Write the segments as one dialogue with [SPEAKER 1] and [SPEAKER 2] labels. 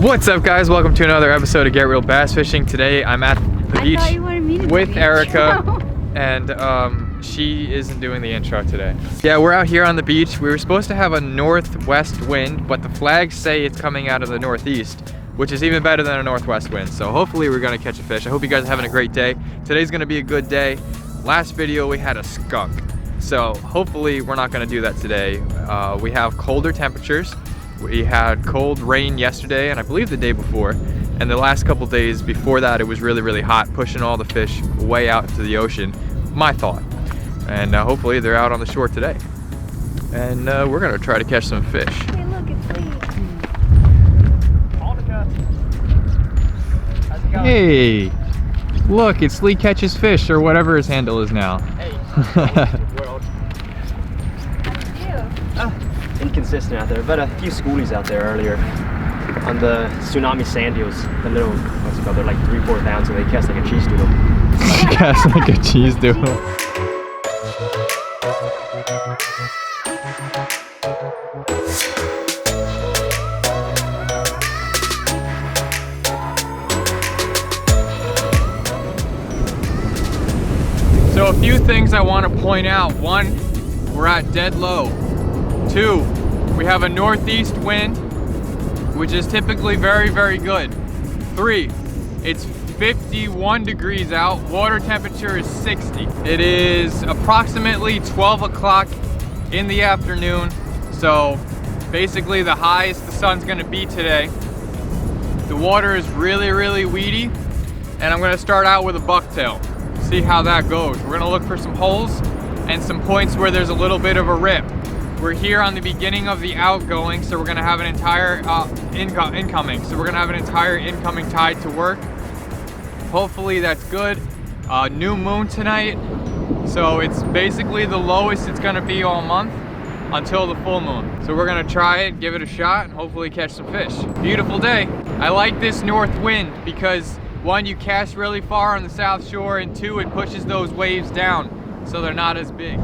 [SPEAKER 1] What's up, guys? Welcome to another episode of Get Real Bass Fishing. Today I'm at the beach with Erica, and she isn't doing the intro today. Yeah, we're out here on the beach. We were supposed to have a northwest wind, but the flags say it's coming out of the northeast, which is even better than a northwest wind. So hopefully we're gonna catch a fish. I hope you guys are having a great day. Today's gonna be a good day. Last video we had a skunk, so hopefully we're not gonna do that today. We have colder temperatures. We had cold rain yesterday and I believe the day before, and the last couple days before that it was really hot, pushing all the fish way out into the ocean, my thought. And hopefully they're out on the shore today, and we're gonna try to catch some fish.
[SPEAKER 2] Hey, look, it's Lee.
[SPEAKER 3] How's it going?
[SPEAKER 1] Hey, look, it's Lee Catches Fish, or whatever his handle is now.
[SPEAKER 3] Hey, world.
[SPEAKER 2] How'd you?
[SPEAKER 3] Inconsistent out there, but a few schoolies out there earlier on the tsunami sand eels. The little, what's it called? They're like 3-4 pounds, and they cast like a cheese doodle.
[SPEAKER 1] Cast like a cheese doodle. So a few things I want to point out. One, we're at dead low. Two, we have a northeast wind, which is typically very good. Three, it's 51 degrees out, water temperature is 60. It is approximately 12 o'clock in the afternoon, so basically the highest the sun's gonna be today. The water is really weedy, and I'm gonna start out with a bucktail, see how that goes. We're gonna look for some holes and some points where there's a little bit of a rip. We're here on the beginning of the outgoing, so we're gonna have an entire incoming. So we're gonna have an entire incoming tide to work. Hopefully that's good. New moon tonight, so it's basically the lowest it's gonna be all month until the full moon. So we're gonna try it, give it a shot, and hopefully catch some fish. Beautiful day. I like this north wind because one, you cast really far on the south shore, and two, it pushes those waves down so they're not as big.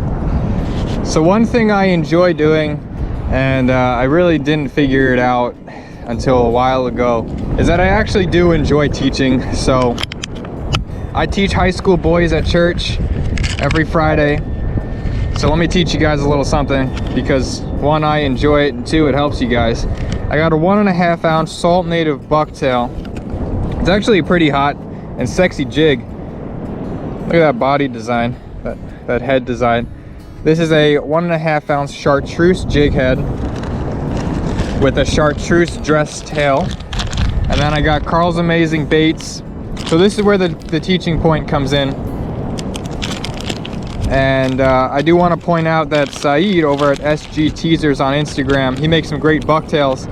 [SPEAKER 1] So one thing I enjoy doing, and I really didn't figure it out until a while ago, is that I actually do enjoy teaching. So I teach high school boys at church every Friday. So let me teach you guys a little something, because one, I enjoy it, and two, it helps you guys. I got a 1.5 ounce Salt Native bucktail. It's actually a pretty hot and sexy jig. Look at that body design, that head design. This is a 1.5 ounce chartreuse jig head with a chartreuse dress tail. And then I got Carl's Amazing Baits. So this is where the teaching point comes in. And I do want to point out that Saeed over at SG Teasers on Instagram, he makes some great bucktails.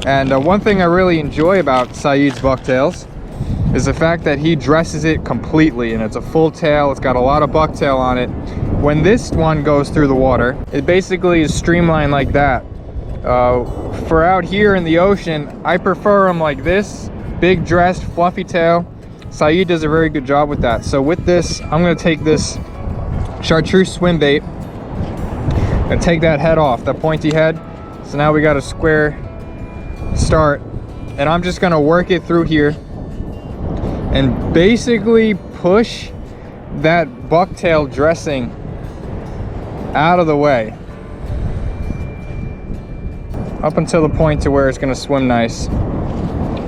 [SPEAKER 1] And one thing I really enjoy about Saeed's bucktails is the fact that he dresses it completely, and it's a full tail. It's got a lot of bucktail on it. When this one goes through the water, it basically is streamlined like that. For out here in the ocean, I prefer them like this, big dressed, fluffy tail. Saeed does a very good job with that. So with this, I'm gonna take this chartreuse swim bait and take that head off, that pointy head. So now we got a square start, and I'm just gonna work it through here and basically push that bucktail dressing out of the way up until the point to where it's going to swim nice.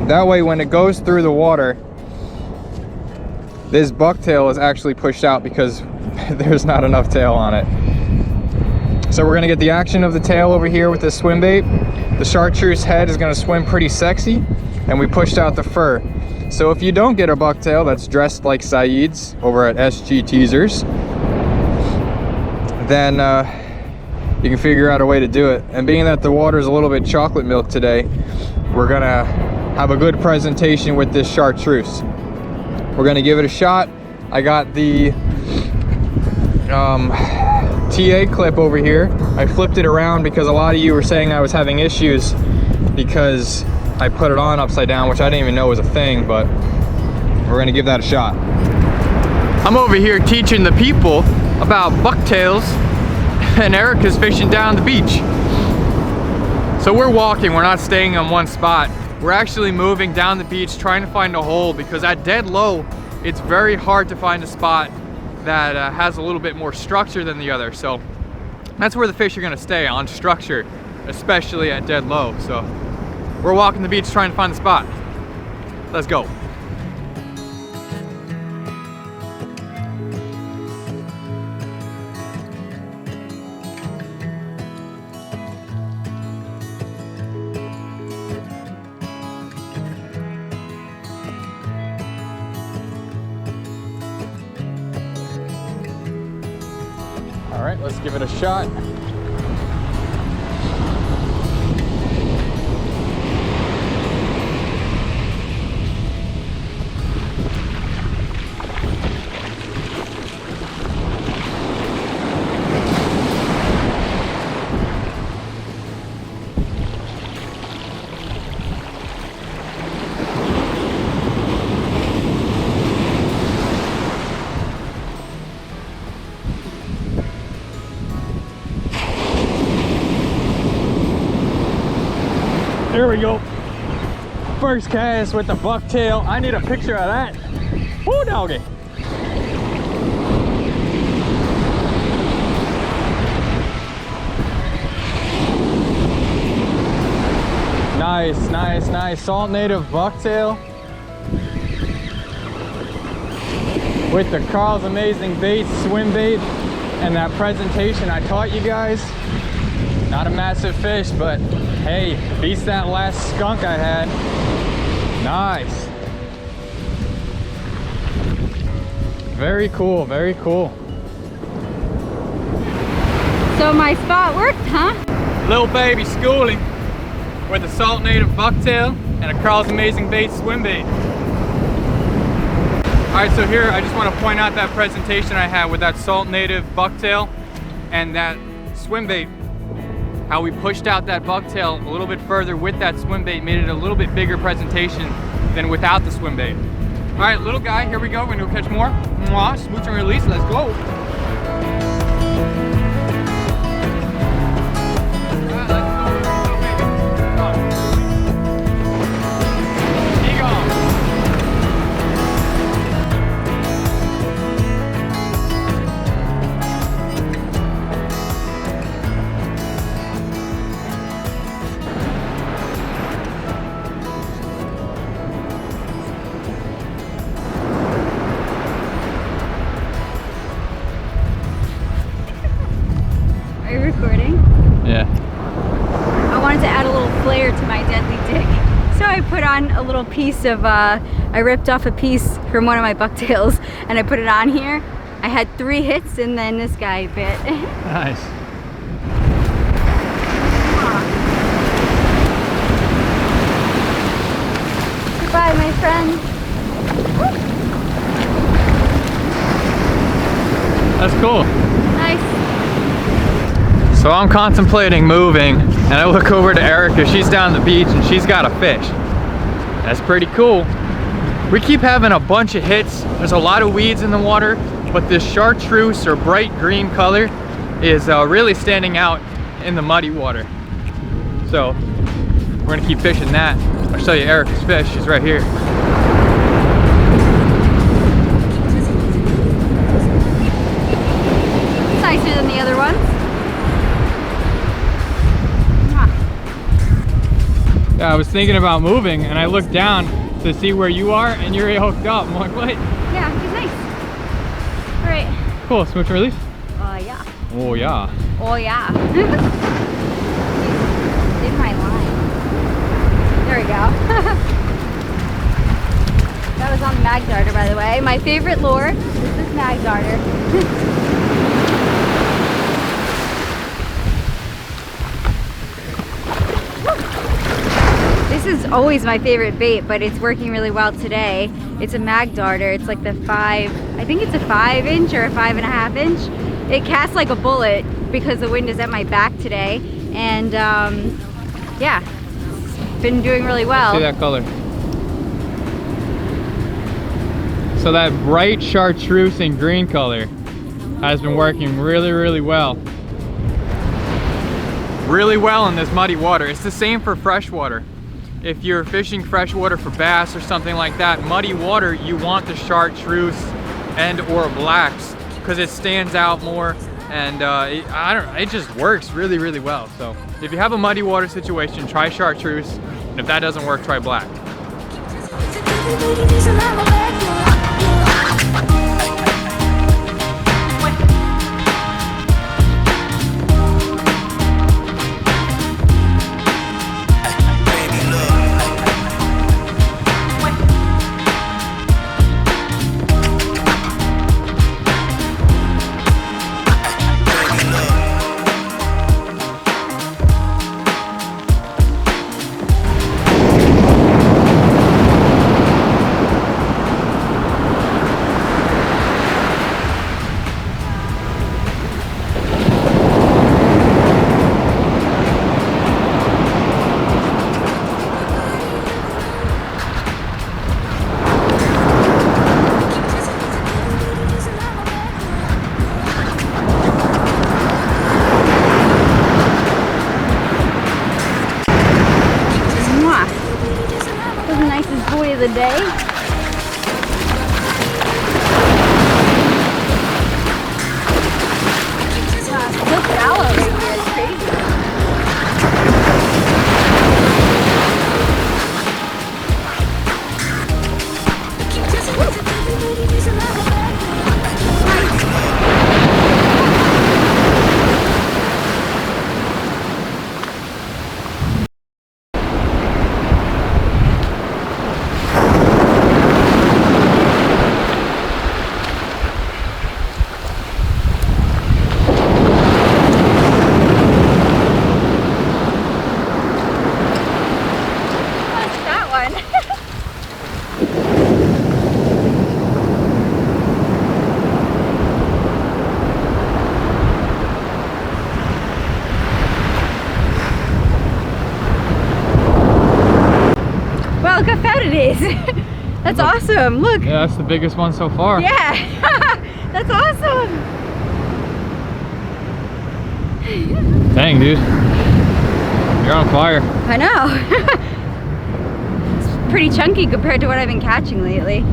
[SPEAKER 1] That way when it goes through the water, this bucktail is actually pushed out because there's not enough tail on it. So we're going to get the action of the tail over here with this swim bait. The chartreuse head is going to swim pretty sexy, and we pushed out the fur. So if you don't get a bucktail that's dressed like Saeed's over at SG Teasers, then you can figure out a way to do it. And being that the water is a little bit chocolate milk today, we're gonna have a good presentation with this chartreuse. We're gonna give it a shot. I got the TA clip over here. I flipped it around because a lot of you were saying I was having issues because I put it on upside down, which I didn't even know was a thing, but we're gonna give that a shot. I'm over here teaching the people about bucktails, and Erica's fishing down the beach. So we're walking, we're not staying on one spot. we're actually moving down the beach trying to find a hole, because at dead low, it's very hard to find a spot that has a little bit more structure than the other. So that's where the fish are gonna stay, on structure, especially at dead low. So we're walking the beach trying to find the spot. Let's go. All right, let's give it a shot. There we go. First cast with the bucktail. I need a picture of that. Woo, doggy. Nice, nice, nice. Salt native bucktail with the Carl's Amazing Baits swim bait and that presentation I taught you guys. Not a massive fish, but hey, beats that last skunk I had. Nice. Very cool, very cool.
[SPEAKER 2] So my spot worked, huh?
[SPEAKER 1] Little baby schooling with a salt native bucktail and a Carl's Amazing Bait swim bait. All right, so here I just want to point out that presentation I had with that salt native bucktail and that swim bait. How we pushed out that bucktail a little bit further with that swim bait, made it a little bit bigger presentation than without the swim bait. All right, little guy, here we go. We're gonna go catch more. Mwah, smooch and release, let's go. All right, let's go, baby. Come on. He gone.
[SPEAKER 2] Are you recording?
[SPEAKER 1] Yeah.
[SPEAKER 2] I wanted to add a little flair to my deadly dig. So I put on a little piece of, I ripped off a piece from one of my bucktails and I put it on here. I had 3 hits and then this guy bit.
[SPEAKER 1] Nice.
[SPEAKER 2] Goodbye, my friend.
[SPEAKER 1] That's cool.
[SPEAKER 2] Nice.
[SPEAKER 1] So I'm contemplating moving and I look over to Erica. She's down the beach and she's got a fish. That's pretty cool. We keep having a bunch of hits. There's a lot of weeds in the water, but this chartreuse or bright green color is really standing out in the muddy water. So we're gonna keep fishing that. I'll show you Erica's fish. She's right here.
[SPEAKER 2] It's nicer than the other ones.
[SPEAKER 1] Yeah, I was thinking about moving and I looked down to see where you are and you're hooked up. I'm like, what?
[SPEAKER 2] Yeah, it's nice. All right.
[SPEAKER 1] Cool, switch and release.
[SPEAKER 2] Yeah.
[SPEAKER 1] Oh yeah.
[SPEAKER 2] Oh yeah. In my line. There we go. That was on the mag darter, by the way. My favorite lure is this mag darter. This is always my favorite bait, but it's working really well today. It's a mag darter. It's like the I think it's a 5-inch or a 5.5 inch. It casts like a bullet because the wind is at my back today. And yeah, it's been doing really well.
[SPEAKER 1] See that color. So that bright chartreuse and green color has been working really, really well. Really well in this muddy water. It's the same for freshwater. if you're fishing freshwater for bass or something like that, muddy water, you want the chartreuse and or blacks because it stands out more, and it just works really, really well. So if you have a muddy water situation, try chartreuse, and if that doesn't work, try black.
[SPEAKER 2] Boy of the day. Look shallow right here, it's crazy. Wow, look how fat it is. That's awesome. Look.
[SPEAKER 1] Yeah, that's the biggest one so far.
[SPEAKER 2] Yeah. That's awesome.
[SPEAKER 1] Dang, dude. You're on fire.
[SPEAKER 2] I know. It's pretty chunky compared to what I've been catching lately.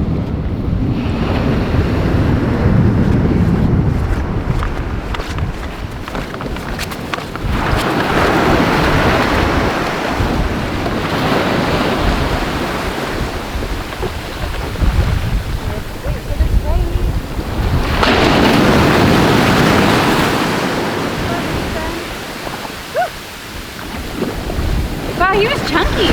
[SPEAKER 2] Wow, he was chunky.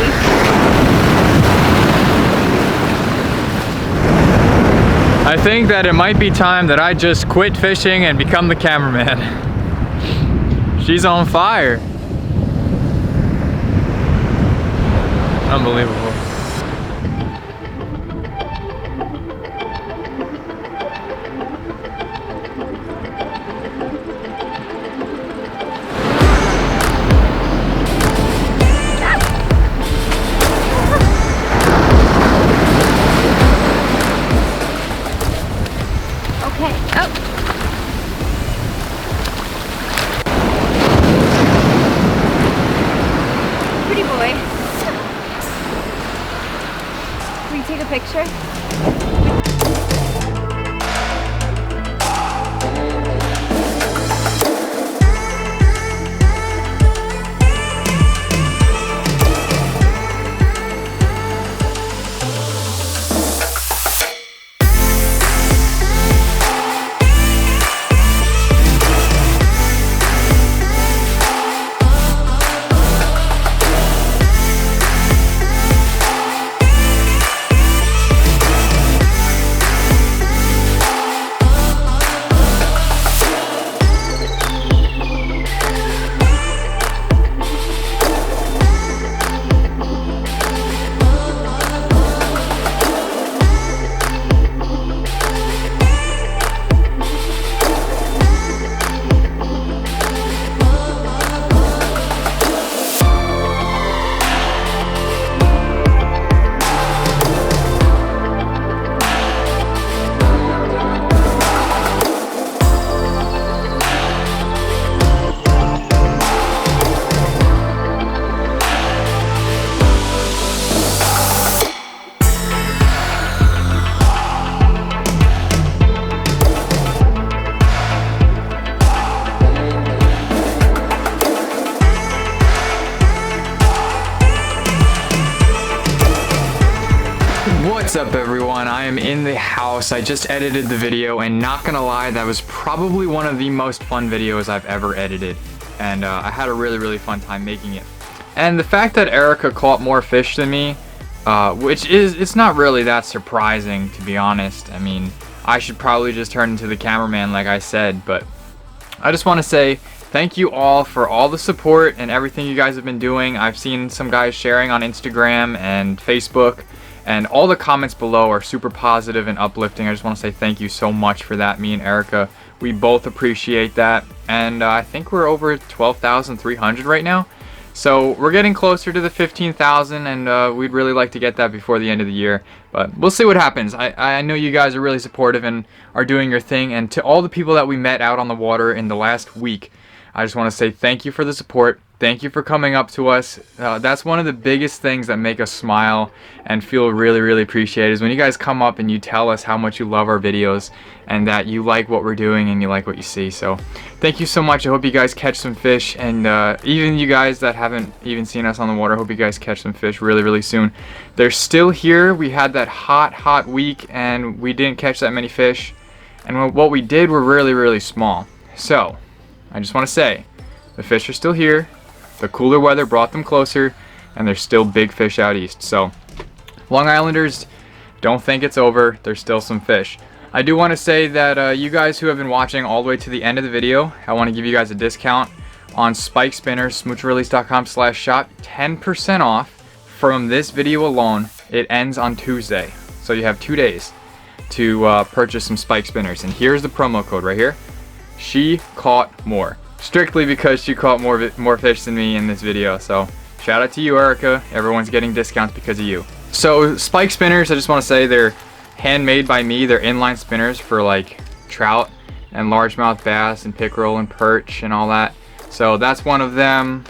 [SPEAKER 1] I think that it might be time that I just quit fishing and become the cameraman. She's on fire. Unbelievable.
[SPEAKER 2] Okay. Oh. Pretty boy. Can we take a picture?
[SPEAKER 1] up everyone? I am in the house. I just edited the video and not gonna lie, that was probably one of the most fun videos I've ever edited. And I had a really fun time making it. And the fact that Erica caught more fish than me, it's not really that surprising, to be honest. I mean, I should probably just turn into the cameraman like I said, but I just want to say thank you all for all the support and everything you guys have been doing. I've seen some guys sharing on Instagram and Facebook, and all the comments below are super positive and uplifting. I just want to say thank you so much for that. Me and Erica, we both appreciate that. And I think we're over 12,300 right now. So we're getting closer to the 15,000, and we'd really like to get that before the end of the year. But we'll see what happens. I know you guys are really supportive and are doing your thing. And to all the people that we met out on the water in the last week, I just want to say thank you for the support. Thank you for coming up to us. That's one of the biggest things that make us smile and feel really appreciated, is when you guys come up and you tell us how much you love our videos and that you like what we're doing and you like what you see. So thank you so much. I hope you guys catch some fish, and even you guys that haven't even seen us on the water, I hope you guys catch some fish really soon. They're still here. We had that hot week and we didn't catch that many fish, and what we did were really small. So I just want to say the fish are still here. The cooler weather brought them closer, and there's still big fish out east. So Long Islanders, don't think it's over. There's still some fish. I do want to say that you guys who have been watching all the way to the end of the video, I want to give you guys a discount on Spike Spinners, smoocherrelease.com/shop, 10% off from this video alone. It ends on Tuesday, so you have 2 days to purchase some Spike Spinners. And here's the promo code right here. She caught more. Strictly because she caught more fish than me in this video. So shout out to you, Erica. Everyone's getting discounts because of you. So Spike Spinners, I just want to say they're handmade by me. They're inline spinners for like trout and largemouth bass and pickerel and perch and all that. So that's one of them.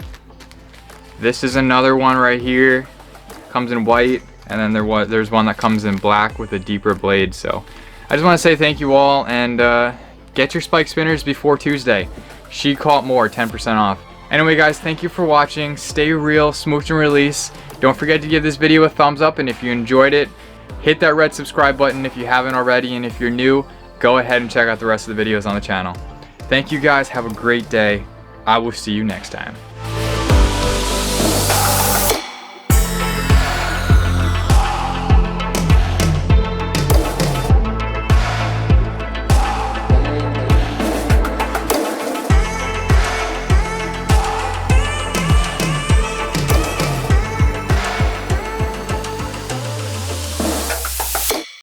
[SPEAKER 1] This is another one right here. Comes in white, and then there's one that comes in black with a deeper blade. So I just want to say thank you all, and get your Spike Spinners before Tuesday. She caught more, 10% off. Anyway guys, thank you for watching. Stay real, smooch and release. Don't forget to give this video a thumbs up, and if you enjoyed it, hit that red subscribe button if you haven't already, and if you're new, go ahead and check out the rest of the videos on the channel. Thank you guys, have a great day. I will see you next time.